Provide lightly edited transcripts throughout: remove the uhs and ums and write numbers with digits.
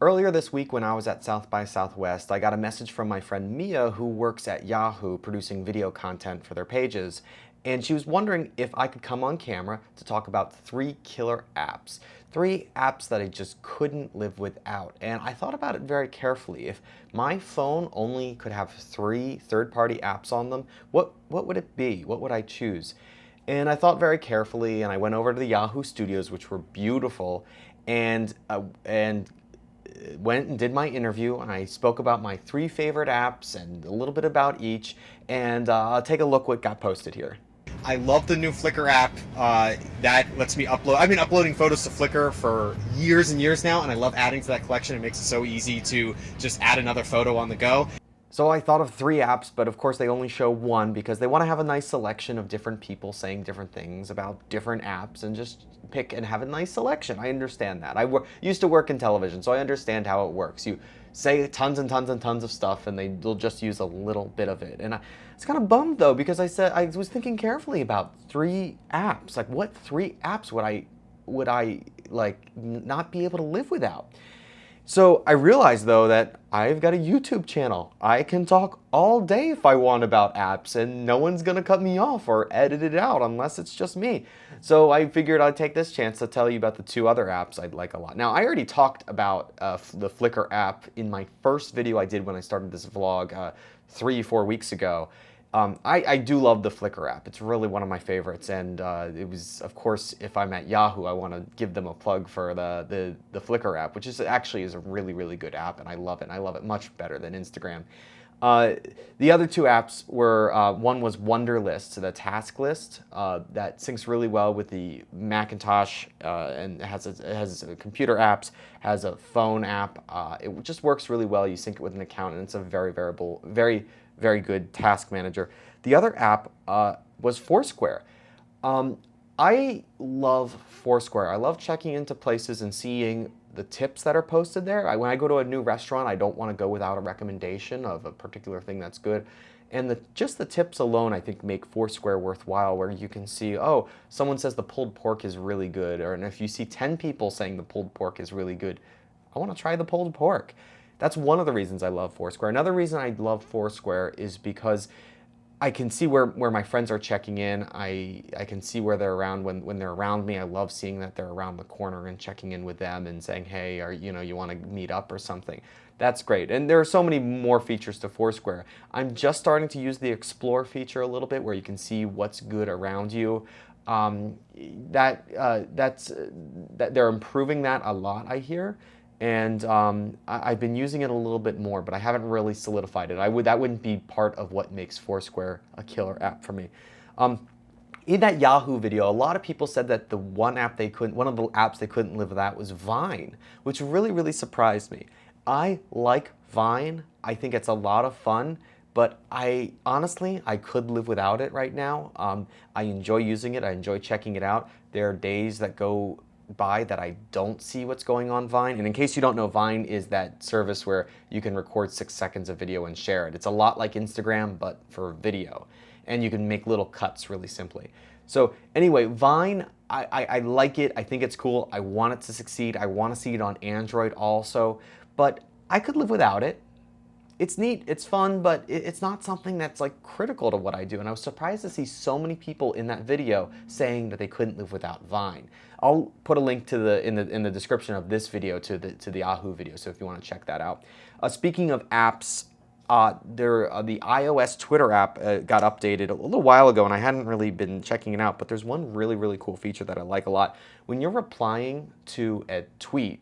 Earlier this week when I was at South by Southwest, I got a message from my friend Mia who works at Yahoo producing video content for their pages. And she was wondering if I could come on camera to talk about 3 killer apps. 3 apps that I just couldn't live without. And I thought about it very carefully. If my phone only could have 3 third-party apps on them, what would it be? What would I choose? And I thought very carefully, and I went over to the Yahoo studios, which were beautiful, and went and did my interview, and I spoke about my 3 favorite apps and a little bit about each, and I'll take a look what got posted here. I love the new Flickr app that lets me upload. I've been uploading photos to Flickr for years and years now, and I love adding to that collection. It makes it so easy to just add another photo on the go. So I thought of 3 apps, but of course they only show one because they want to have a nice selection of different people saying different things about different apps and just pick and have a nice selection. I understand that. I used to work in television, so I understand how it works. You say tons and tons and tons of stuff and they'll just use a little bit of it. And I was kind of bummed though because I was thinking carefully about 3 apps. Like what 3 apps would I like not be able to live without? So I realized though that I've got a YouTube channel. I can talk all day if I want about apps and no one's gonna cut me off or edit it out unless it's just me. So I figured I'd take this chance to tell you about the 2 other apps I'd like a lot. Now I already talked about the Flickr app in my first video I did when I started this vlog 3-4 weeks ago. I do love the Flickr app. It's really one of my favorites, and it was, of course, if I'm at Yahoo, I want to give them a plug for the Flickr app, which is actually a really, really good app, and I love it. And I love it much better than Instagram. The other 2 apps were, one was Wunderlist, the task list that syncs really well with the Macintosh and it has computer apps, has a phone app. It just works really well. You sync it with an account, and it's a very good task manager. The other app was Foursquare. I love Foursquare. I love checking into places and seeing the tips that are posted there. When I go to a new restaurant, I don't want to go without a recommendation of a particular thing that's good. And just the tips alone, I think, make Foursquare worthwhile, where you can see, oh, someone says the pulled pork is really good, and if you see 10 people saying the pulled pork is really good, I want to try the pulled pork. That's one of the reasons I love Foursquare. Another reason I love Foursquare is because I can see where my friends are checking in. I can see where they're around when they're around me. I love seeing that they're around the corner and checking in with them and saying, hey, you want to meet up or something. That's great. And there are so many more features to Foursquare. I'm just starting to use the Explore feature a little bit where you can see what's good around you. They're improving that a lot, I hear. And I've been using it a little bit more, but I haven't really solidified it. That wouldn't be part of what makes Foursquare a killer app for me. In that Yahoo video, a lot of people said that one of the apps they couldn't live without was Vine, which really, really surprised me. I like Vine. I think it's a lot of fun, but honestly, I could live without it right now. I enjoy using it. I enjoy checking it out. There are days that go by that I don't see what's going on Vine. And in case you don't know, Vine is that service where you can record 6 seconds of video and share it. It's a lot like Instagram, but for video. And you can make little cuts really simply. So anyway, Vine, I like it. I think it's cool. I want it to succeed. I want to see it on Android also. But I could live without it. It's neat, it's fun, but it's not something that's like critical to what I do. And I was surprised to see so many people in that video saying that they couldn't live without Vine. I'll put a link to in the description of this video to the Yahoo video, so if you want to check that out. Speaking of apps, the iOS Twitter app got updated a little while ago, and I hadn't really been checking it out, but there's one really, really cool feature that I like a lot. When you're replying to a tweet,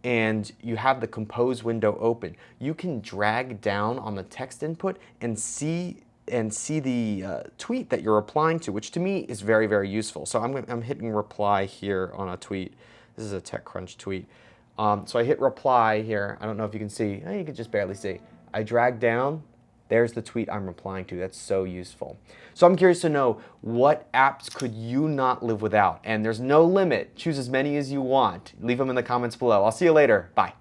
and you have the compose window open, you can drag down on the text input and see the tweet that you're replying to, which to me is very, very useful. So I'm hitting reply here on a tweet. This is a TechCrunch tweet. So I hit reply here. I don't know if you can see. You can just barely see. I drag down. There's the tweet I'm replying to. That's so useful. So I'm curious to know, what apps could you not live without? And there's no limit. Choose as many as you want. Leave them in the comments below. I'll see you later. Bye.